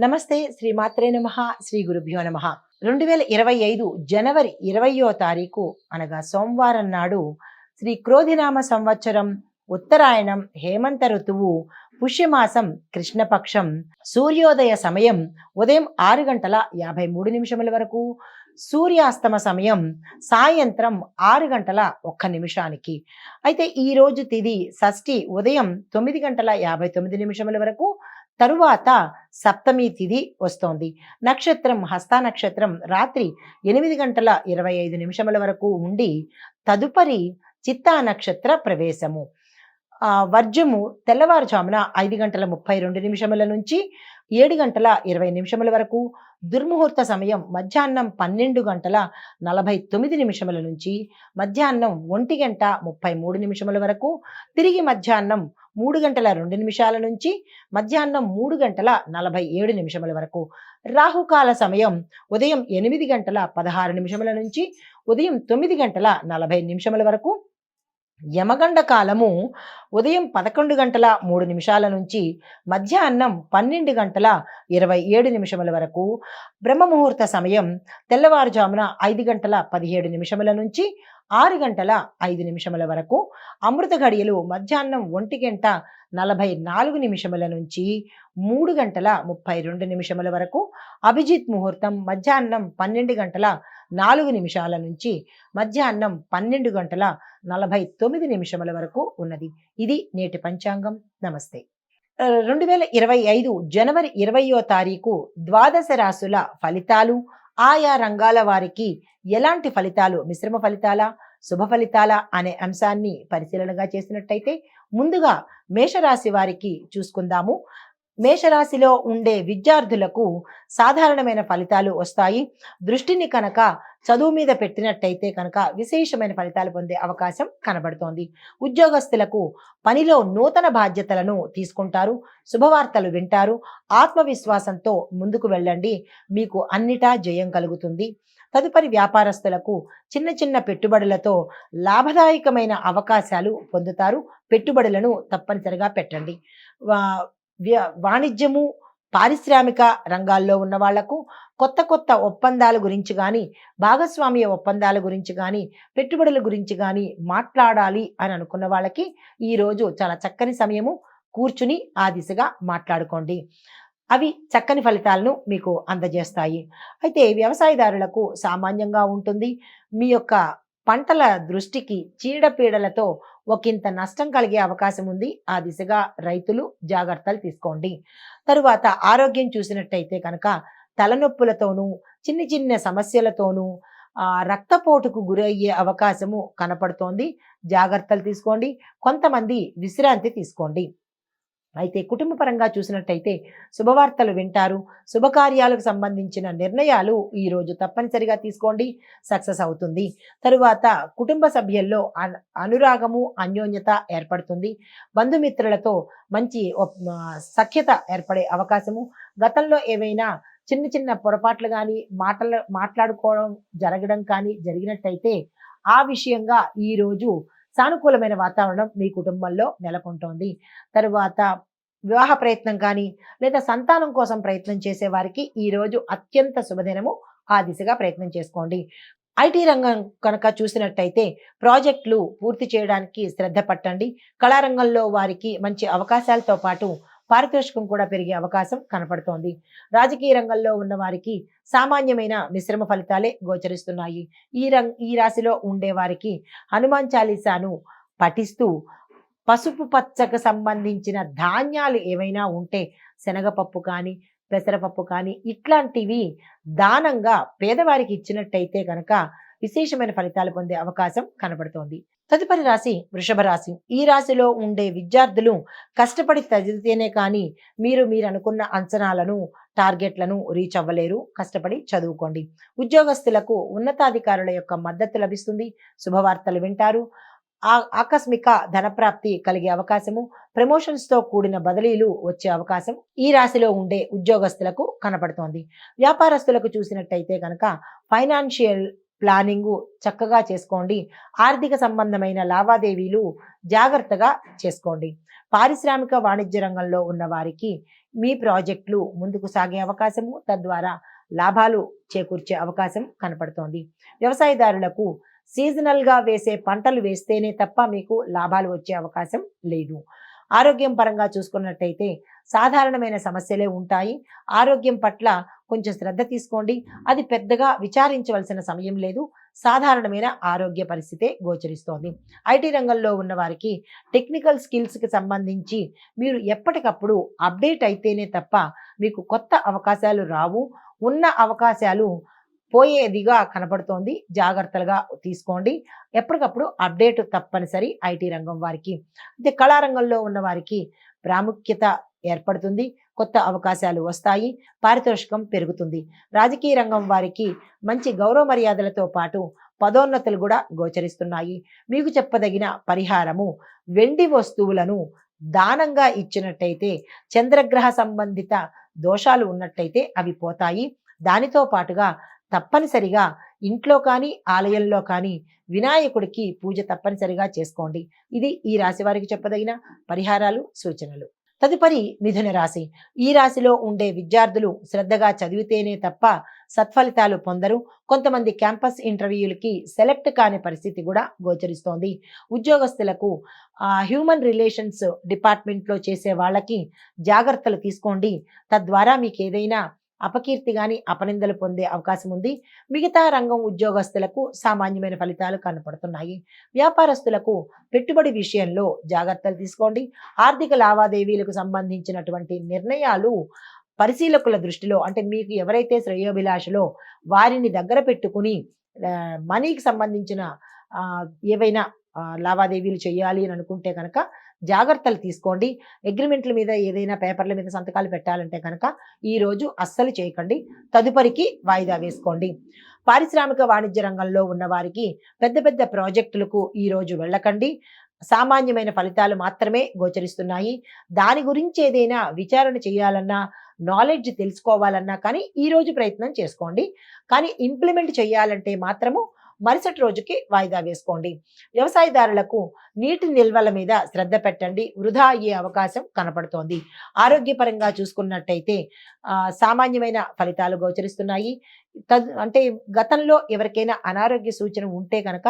నమస్తే శ్రీమాత్రే నమః శ్రీ గురుభ్యో నమః 2025 జనవరి 20వ తారీఖు అనగా సోమవారం నాడు శ్రీ క్రోధినామ సంవత్సరం ఉత్తరాయణం హేమంత ఋతువు పుష్యమాసం కృష్ణపక్షం సూర్యోదయ సమయం ఉదయం 6:53 వరకు సూర్యాస్తమ సమయం సాయంత్రం 6:01 అయితే ఈ రోజు తిథి షష్ఠి ఉదయం 9:59 వరకు తరువాత సప్తమి తిథి వస్తోంది. నక్షత్రం హస్త నక్షత్రం రాత్రి 8:25 వరకు ఉండి తదుపరి చిత్తా నక్షత్ర ప్రవేశము. వర్జము తెల్లవారుజామున 5:32 నుంచి 7:20 వరకు. దుర్ముహూర్త సమయం మధ్యాహ్నం 12:49 నుంచి మధ్యాహ్నం 1:33 వరకు. తిరిగి మధ్యాహ్నం 3:02 నుంచి మధ్యాహ్నం 3:47 వరకు. రాహుకాల సమయం ఉదయం 8:16 నుంచి ఉదయం 9:40 వరకు. యమగండ కాలము ఉదయం 11:03 నుంచి మధ్యాహ్నం 12:27 వరకు. బ్రహ్మముహూర్త సమయం తెల్లవారుజామున 5:17 నుంచి 6:05 వరకు. అమృత ఘడియలు మధ్యాహ్నం 1:44 నుంచి 3:32 వరకు. అభిజిత్ ముహూర్తం మధ్యాహ్నం 12:04 నుంచి మధ్యాహ్నం 12:49 వరకు ఉన్నది. ఇది నేటి పంచాంగం. నమస్తే. 2025 జనవరి 20వ తారీఖు ద్వాదశ రాశుల ఫలితాలు, ఆయా రంగాల వారికి ఎలాంటి ఫలితాలు, మిశ్రమ ఫలితాలా, శుభ ఫలితాలా అనే అంశాన్ని పరిశీలనగా చేసినట్టయితే ముందుగా మేషరాశి వారికి చూసుకుందాము. మేషరాశిలో ఉండే విద్యార్థులకు సాధారణమైన ఫలితాలు వస్తాయి. దృష్టిని కనుక చదువు మీద పెట్టినట్టయితే కనుక విశేషమైన ఫలితాలు పొందే అవకాశం కనబడుతోంది. ఉద్యోగస్తులకు పనిలో నూతన బాధ్యతలను తీసుకుంటారు, శుభవార్తలు వింటారు. ఆత్మవిశ్వాసంతో ముందుకు వెళ్ళండి, మీకు అన్నిటా జయం కలుగుతుంది. తదుపరి వ్యాపారస్తులకు చిన్న చిన్న పెట్టుబడులతో లాభదాయకమైన అవకాశాలు పొందుతారు. పెట్టుబడులను తప్పనిసరిగా పెట్టండి. వాణిజ్యము, పారిశ్రామిక రంగాల్లో ఉన్న వాళ్లకు కొత్త కొత్త ఒప్పందాల గురించి కానీ, భాగస్వామ్య ఒప్పందాల గురించి కానీ, పెట్టుబడుల గురించి కానీ మాట్లాడాలి అని అనుకున్న వాళ్ళకి ఈరోజు చాలా చక్కని సమయము. కూర్చుని ఆ దిశగా మాట్లాడుకోండి, అవి చక్కని ఫలితాలను మీకు అందజేస్తాయి. అయితే వ్యవసాయదారులకు సామాన్యంగా ఉంటుంది. మీ యొక్క పంటల దృష్టికి చీడపీడలతో ఒకంత నష్టం కలిగే అవకాశం ఉంది. ఆ దిశగా రైతులు జాగ్రత్తలు తీసుకోండి. తరువాత ఆరోగ్యం చూసినట్టయితే కనుక తలనొప్పులతోనూ చిన్న చిన్న సమస్యలతోనూ రక్తపోటుకు గురయ్యే అవకాశము కనపడుతోంది. జాగ్రత్తలు తీసుకోండి. కొంతమంది విశ్రాంతి తీసుకోండి. అయితే కుటుంబ పరంగా చూసినట్టయితే శుభవార్తలు వింటారు. శుభకార్యాలకు సంబంధించిన నిర్ణయాలు ఈరోజు తప్పనిసరిగా తీసుకోండి, సక్సెస్ అవుతుంది. తరువాత కుటుంబ సభ్యుల్లో అనురాగము, అన్యోన్యత ఏర్పడుతుంది. బంధుమిత్రులతో మంచి సఖ్యత ఏర్పడే అవకాశము. గతంలో ఏవైనా చిన్న చిన్న పొరపాట్లు కానీ మాట్లాడుకోవడం జరగడం కానీ జరిగినట్టయితే ఆ విషయంగా ఈరోజు సానుకూలమైన వాతావరణం మీ కుటుంబంలో నెలకొంటోంది. తరువాత వివాహ ప్రయత్నం కానీ లేదా సంతానం కోసం ప్రయత్నం చేసే వారికి ఈరోజు అత్యంత శుభదినము. ఆ దిశగా ప్రయత్నం చేసుకోండి. ఐటీ రంగం కనుక చూసినట్టయితే ప్రాజెక్టులు పూర్తి చేయడానికి శ్రద్ధ పట్టండి. కళారంగంలో వారికి మంచి అవకాశాలతో పాటు పారితోషికం కూడా పెరిగే అవకాశం కనపడుతోంది. రాజకీయ రంగంలో ఉన్న వారికి సామాన్యమైన మిశ్రమ ఫలితాలే గోచరిస్తున్నాయి. ఈ రాశిలో ఉండే వారికి హనుమాన్ చాలీసాను పఠిస్తూ పసుపు పచ్చకు సంబంధించిన ధాన్యాలు ఏవైనా ఉంటే శనగపప్పు కానీ, పెసరపప్పు కానీ ఇట్లాంటివి దానంగా పేదవారికి ఇచ్చినట్టయితే కనుక విశేషమైన ఫలితాలు పొందే అవకాశం కనబడుతోంది. తదుపరి రాశి వృషభ రాశి. ఈ రాశిలో ఉండే విద్యార్థులు కష్టపడి చదివితేనే కానీ మీరు అనుకున్న అంచనాలను, టార్గెట్లను రీచ్ అవ్వలేరు. కష్టపడి చదువుకోండి. ఉద్యోగస్తులకు ఉన్నతాధికారుల యొక్క మద్దతు లభిస్తుంది. శుభవార్తలు వింటారు. ఆకస్మిక ధనప్రాప్తి కలిగే అవకాశము, ప్రమోషన్స్తో కూడిన బదిలీలు వచ్చే అవకాశం ఈ రాశిలో ఉండే ఉద్యోగస్తులకు కనపడుతోంది. వ్యాపారస్తులకు చూసినట్టయితే కనుక ఫైనాన్షియల్ ప్లానింగు చక్కగా చేసుకోండి. ఆర్థిక సంబంధమైన లావాదేవీలు జాగ్రత్తగా చేసుకోండి. పారిశ్రామిక వాణిజ్య రంగంలో ఉన్న వారికి మీ ప్రాజెక్టులు ముందుకు సాగే అవకాశము, తద్వారా లాభాలు చేకూర్చే అవకాశం కనపడుతోంది. వ్యవసాయదారులకు సీజనల్‌గా వేసే పంటలు వేస్తేనే తప్ప మీకు లాభాలు వచ్చే అవకాశం లేదు. ఆరోగ్యం పరంగా చూసుకున్నట్టయితే సాధారణమైన సమస్యలే ఉంటాయి. ఆరోగ్యం పట్ల కొంచెం శ్రద్ధ తీసుకోండి. అది పెద్దగా విచారించవలసిన సమయం లేదు. సాధారణమైన ఆరోగ్య పరిస్థితే గోచరిస్తోంది. ఐటీ రంగంలో ఉన్న వారికి టెక్నికల్ స్కిల్స్‌కి సంబంధించి మీరు ఎప్పటికప్పుడు అప్డేట్ అయితేనే తప్ప మీకు కొత్త అవకాశాలు రావు. ఉన్న అవకాశాలు పోయేదిగా కనపడుతోంది. జాగ్రత్తలుగా తీసుకోండి. ఎప్పటికప్పుడు అప్డేట్ తప్పనిసరి ఐటీ రంగం వారికి. అయితే కళారంగంలో ఉన్న వారికి ప్రాముఖ్యత ఏర్పడుతుంది. కొత్త అవకాశాలు వస్తాయి. పారితోషికం పెరుగుతుంది. రాజకీయ రంగం వారికి మంచి గౌరవ మర్యాదలతో పాటు పదోన్నతులు కూడా గోచరిస్తున్నాయి. మీకు చెప్పదగిన పరిహారము వెండి వస్తువులను దానంగా ఇచ్చినట్టయితే చంద్రగ్రహ సంబంధిత దోషాలు ఉన్నట్టయితే అవి పోతాయి. దానితో పాటుగా తప్పనిసరిగా ఇంట్లో కానీ ఆలయంలో కానీ వినాయకుడికి పూజ తప్పనిసరిగా చేసుకోండి. ఇది ఈ రాశి వారికి చెప్పదగిన పరిహారాలు, సూచనలు. తదుపరి మిథున రాశి. ఈ రాశిలో ఉండే విద్యార్థులు శ్రద్ధగా చదివితేనే తప్ప సత్ఫలితాలు పొందరు. కొంతమంది క్యాంపస్ ఇంటర్వ్యూలకి సెలెక్ట్ కాని పరిస్థితి కూడా గోచరిస్తోంది. ఉద్యోగస్తులకు హ్యూమన్ రిలేషన్స్ డిపార్ట్మెంట్లో చేసే వాళ్ళకి జాగ్రత్తలు తీసుకోండి. తద్వారా మీకు ఏదైనా అపకీర్తి గాని అపనిందలు పొందే అవకాశం ఉంది. మిగతా రంగం ఉద్యోగస్తులకు సామాన్యమైన ఫలితాలు కనపడుతున్నాయి. వ్యాపారస్తులకు పెట్టుబడి విషయంలో జాగ్రత్తలు తీసుకోండి. ఆర్థిక లావాదేవీలకు సంబంధించినటువంటి నిర్ణయాలు పరిశీలకుల దృష్టిలో, అంటే మీకు ఎవరైతే శ్రేయోభిలాషలో వారిని దగ్గర పెట్టుకుని మనీకి సంబంధించిన ఏవైనా లావాదేవీలు చేయాలి అని అనుకుంటే కనుక జాగ్రత్తలు తీసుకోండి. అగ్రిమెంట్ల మీద ఏదైనా పేపర్ల మీద సంతకాలు పెట్టాలంటే కనుక ఈరోజు అస్సలు చేయకండి. తదుపరికి వాయిదా వేసుకోండి. పారిశ్రామిక వాణిజ్య రంగంలో ఉన్న వారికి పెద్ద పెద్ద ప్రాజెక్టులకు ఈరోజు వెళ్ళకండి. సామాన్యమైన ఫలితాలు మాత్రమే గోచరిస్తున్నాయి. దాని గురించి ఏదైనా విచారణ చేయాలన్నా, నాలెడ్జ్ తెలుసుకోవాలన్నా కానీ ఈరోజు ప్రయత్నం చేసుకోండి. కానీ ఇంప్లిమెంట్ చేయాలంటే మాత్రము మరుసటి రోజుకి వాయిదా వేసుకోండి. వ్యవసాయదారులకు నీటి నిల్వల మీద శ్రద్ధ పెట్టండి. వృధా అయ్యే అవకాశం కనపడుతోంది. ఆరోగ్యపరంగా చూసుకున్నట్టయితే సామాన్యమైన ఫలితాలు గోచరిస్తున్నాయి. అంటే గతంలో ఎవరికైనా అనారోగ్య సూచన ఉంటే కనుక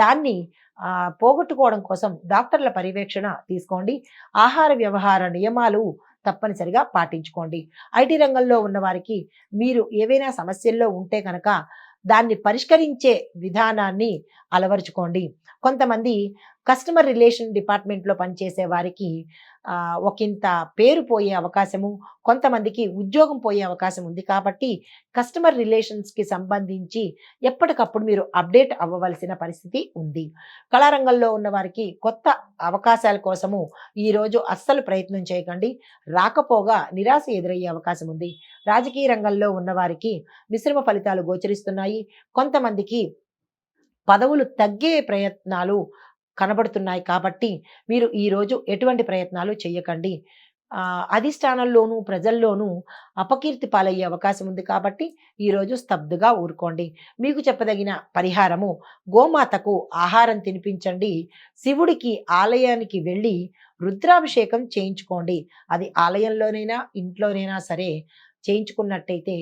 దాన్ని పోగొట్టుకోవడం కోసం డాక్టర్ల పర్యవేక్షణ తీసుకోండి. ఆహార వ్యవహార నియమాలు తప్పనిసరిగా పాటించుకోండి. ఐటీ రంగంలో ఉన్న వారికి మీరు ఏవైనా సమస్యల్లో ఉంటే కనుక దాన్ని పరిష్కరించే విధానాన్ని అలవరుచుకోండి. కొంతమంది కస్టమర్ రిలేషన్ డిపార్ట్మెంట్లో పనిచేసే వారికి ఒకంత పేరు పోయే అవకాశము, కొంతమందికి ఉద్యోగం పోయే అవకాశం ఉంది. కాబట్టి కస్టమర్ రిలేషన్స్కి సంబంధించి ఎప్పటికప్పుడు మీరు అప్డేట్ అవ్వవలసిన పరిస్థితి ఉంది. కళారంగంలో ఉన్న వారికి కొత్త అవకాశాల కోసము ఈరోజు అస్సలు ప్రయత్నం చేయకండి. రాకపోగా నిరాశ ఎదురయ్యే అవకాశం ఉంది. రాజకీయ రంగంలో ఉన్న వారికి మిశ్రమ ఫలితాలు గోచరిస్తున్నాయి. కొంతమందికి పదవులు తగ్గే ప్రయత్నాలు కనబడుతున్నాయి. కాబట్టి మీరు ఈరోజు ఎటువంటి ప్రయత్నాలు చేయకండి. అధిష్టానంలోనూ ప్రజల్లోనూ అపకీర్తి పాలయ్యే అవకాశం ఉంది. కాబట్టి ఈరోజు స్తబ్దుగా ఊరుకోండి. మీకు చెప్పదగిన పరిహారము గోమాతకు ఆహారం తినిపించండి. శివుడికి ఆలయానికి వెళ్ళి రుద్రాభిషేకం చేయించుకోండి. అది ఆలయంలోనైనా ఇంట్లోనైనా సరే చేయించుకున్నట్టయితే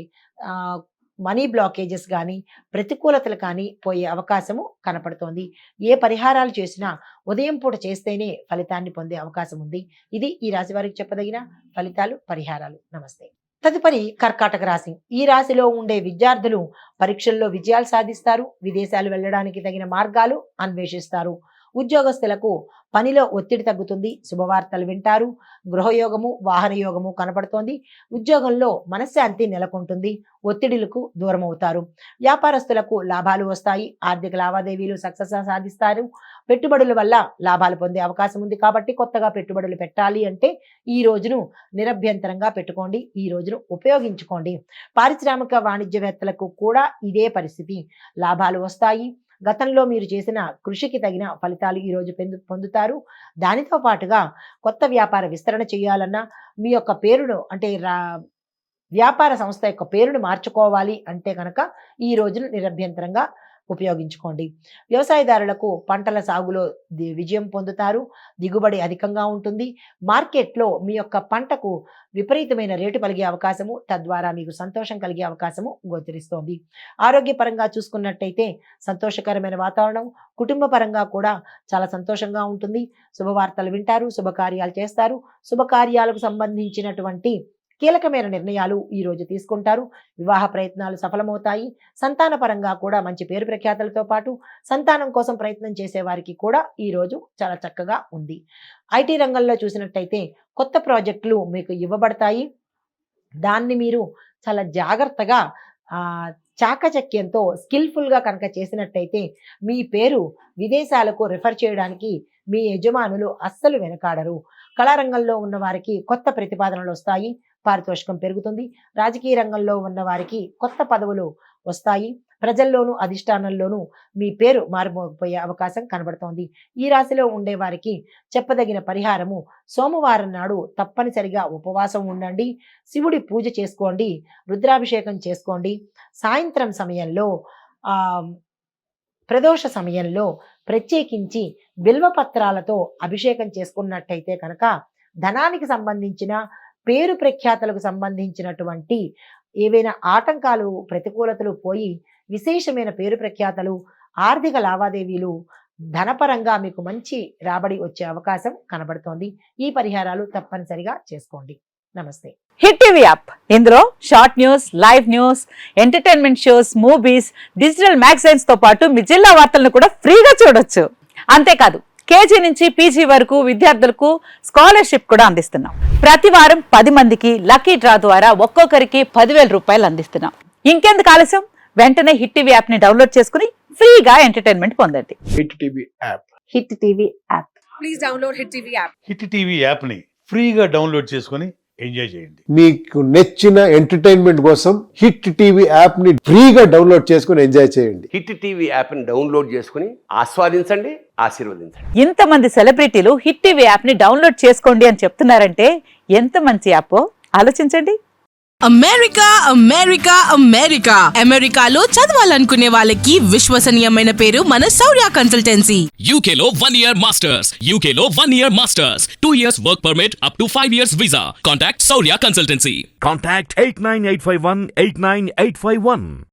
మనీ బ్లాకేజెస్ కానీ ప్రతికూలతలు కానీ పోయే అవకాశము కనపడుతోంది. ఏ పరిహారాలు చేసినా ఉదయం పూట చేస్తేనే ఫలితాన్ని పొందే అవకాశం ఉంది. ఇది ఈ రాశి వారికి చెప్పదగిన ఫలితాలు, పరిహారాలు. నమస్తే. తదుపరి కర్కాటక రాశి. ఈ రాశిలో ఉండే విద్యార్థులు పరీక్షల్లో విజయాలు సాధిస్తారు. విదేశాలు వెళ్ళడానికి తగిన మార్గాలు అన్వేషిస్తారు. ఉద్యోగస్తులకు పనిలో ఒత్తిడి తగ్గుతుంది. శుభవార్తలు వింటారు. గృహయోగము, వాహన యోగము కనపడుతోంది. ఉద్యోగంలో మనశ్శాంతి నెలకొంటుంది. ఒత్తిడిలకు దూరం అవుతారు. వ్యాపారస్తులకు లాభాలు వస్తాయి. ఆర్థిక లావాదేవీలు సక్సెస్ సాధిస్తారు. పెట్టుబడుల వల్ల లాభాలు పొందే అవకాశం ఉంది. కాబట్టి కొత్తగా పెట్టుబడులు పెట్టాలి అంటే ఈ రోజును నిరభ్యంతరంగా పెట్టుకోండి. ఈ రోజును ఉపయోగించుకోండి. పారిశ్రామిక వాణిజ్యవేత్తలకు కూడా ఇదే పరిస్థితి. లాభాలు వస్తాయి. గతంలో మీరు చేసిన కృషికి తగిన ఫలితాలు ఈరోజు పొందుతారు. దానితో పాటుగా కొత్త వ్యాపార విస్తరణ చేయాలన్నా, మీ యొక్క పేరును అంటే వ్యాపార సంస్థ యొక్క పేరును మార్చుకోవాలి అంటే కనుక ఈ రోజును నిరభ్యంతరంగా ఉపయోగించుకోండి. వ్యవసాయదారులకు పంటల సాగులో విజయం పొందుతారు. దిగుబడి అధికంగా ఉంటుంది. మార్కెట్‌లో మీ యొక్క పంటకు విపరీతమైన రేటు పలిగే అవకాశము, తద్వారా మీకు సంతోషం కలిగే అవకాశము గోచరిస్తోంది. ఆరోగ్యపరంగా చూసుకున్నట్టయితే సంతోషకరమైన వాతావరణం, కుటుంబ పరంగా కూడా చాలా సంతోషంగా ఉంటుంది. శుభవార్తలు వింటారు, శుభకార్యాలు చేస్తారు. శుభకార్యాలకు సంబంధించినటువంటి కీలకమైన నిర్ణయాలు ఈ రోజు తీసుకుంటారు. వివాహ ప్రయత్నాలు సఫలమవుతాయి. సంతాన పరంగా కూడా మంచి పేరు ప్రఖ్యాతలతో పాటు సంతానం కోసం ప్రయత్నం చేసే వారికి కూడా ఈ రోజు చాలా చక్కగా ఉంది. ఐటీ రంగంలో చూసినట్టయితే కొత్త ప్రాజెక్టులు మీకు ఇవ్వబడతాయి. దాన్ని మీరు చాలా జాగ్రత్తగా చాకచక్యంతో స్కిల్ఫుల్గా కనుక చేసినట్టయితే మీ పేరు విదేశాలకు రిఫర్ చేయడానికి మీ యజమానులు అస్సలు వెనకాడరు. కళారంగంలో ఉన్న వారికి కొత్త ప్రతిపాదనలు వస్తాయి. పారితోషికం పెరుగుతుంది. రాజకీయ రంగంలో ఉన్న వారికి కొత్త పదవులు వస్తాయి. ప్రజల్లోనూ అధిష్టానంలోనూ మీ పేరు మారిపోయే అవకాశం కనబడుతోంది. ఈ రాశిలో ఉండే వారికి చెప్పదగిన పరిహారము, సోమవారం నాడు తప్పనిసరిగా ఉపవాసం ఉండండి. శివుడి పూజ చేసుకోండి. రుద్రాభిషేకం చేసుకోండి. సాయంత్రం సమయంలో ప్రదోష సమయంలో ప్రత్యేకించి బిల్వపత్రాలతో అభిషేకం చేసుకున్నట్టయితే కనుక ధనానికి సంబంధించిన, పేరు ప్రఖ్యాతలకు సంబంధించినటువంటి ఏవైనా ఆటంకాలు, ప్రతికూలతలు పోయి విశేషమైన పేరు ప్రఖ్యాతలు, ఆర్థిక లావాదేవీలు, ధనపరంగా మీకు మంచి రాబడి వచ్చే అవకాశం కనబడుతోంది. ఈ పరిహారాలు తప్పనిసరిగా చేసుకోండి. నమస్తే. హిట్ టీవీ యాప్, ఇందులో short news, live news, entertainment shows, movies, digital magazines తో పాటు మీ జిల్లా వార్తలను కూడా ఫ్రీగా చూడొచ్చు. అంతేకాదు కేజీ నుంచి పీజీ వరకు విద్యార్థులకు స్కాలర్షిప్ కూడా అందిస్తున్నాం. ప్రతి వారం 10 మందికి లక్కీ డ్రా ద్వారా ఒక్కొక్కరికి 10,000 రూపాయలు అందిస్తున్నాం. ఇంకెందుకు ఆలస్యం, వెంటనే హిట్ టీవీ యాప్ ని డౌన్లోడ్ చేసుకుని ఫ్రీగా ఎంటర్టైన్మెంట్ పొందండి. Hit TV app. Hit TV app. Please download hit TV app. Hit TV app ని ఫ్రీగా డౌన్లోడ్ చేసుకొని ఎంజాయ్ చేయండి. మీకు నచ్చిన ఎంటర్టైన్మెంట్ కోసం హిట్ టీవీ యాప్ ని ఫ్రీగా డౌన్లోడ్ చేసుకొని ఎంజాయ్ చేయండి. హిట్ టీవీ యాప్ ని డౌన్లోడ్ చేసుకుని ఆస్వాదించండి, ఆశీర్వదించండి. ఇంతమంది సెలబ్రిటీలు హిట్ టీవీ యాప్ ని డౌన్లోడ్ చేసుకోండి అని చెప్తున్నారంటే ఎంత మంచి యాప్ ఆలోచించండి. అమెరికా అమెరికా అమెరికా అమెరికాలో చదవాలనుకునే వాళ్ళకి విశ్వసనీయమైన పేరు మన శౌర్య కన్సల్టెన్సీ. UK లో 1 year masters. UK లో 1 year masters. 2 years work permit up to 5 years visa. Contact Saurya Consultancy. Contact 89851 89851.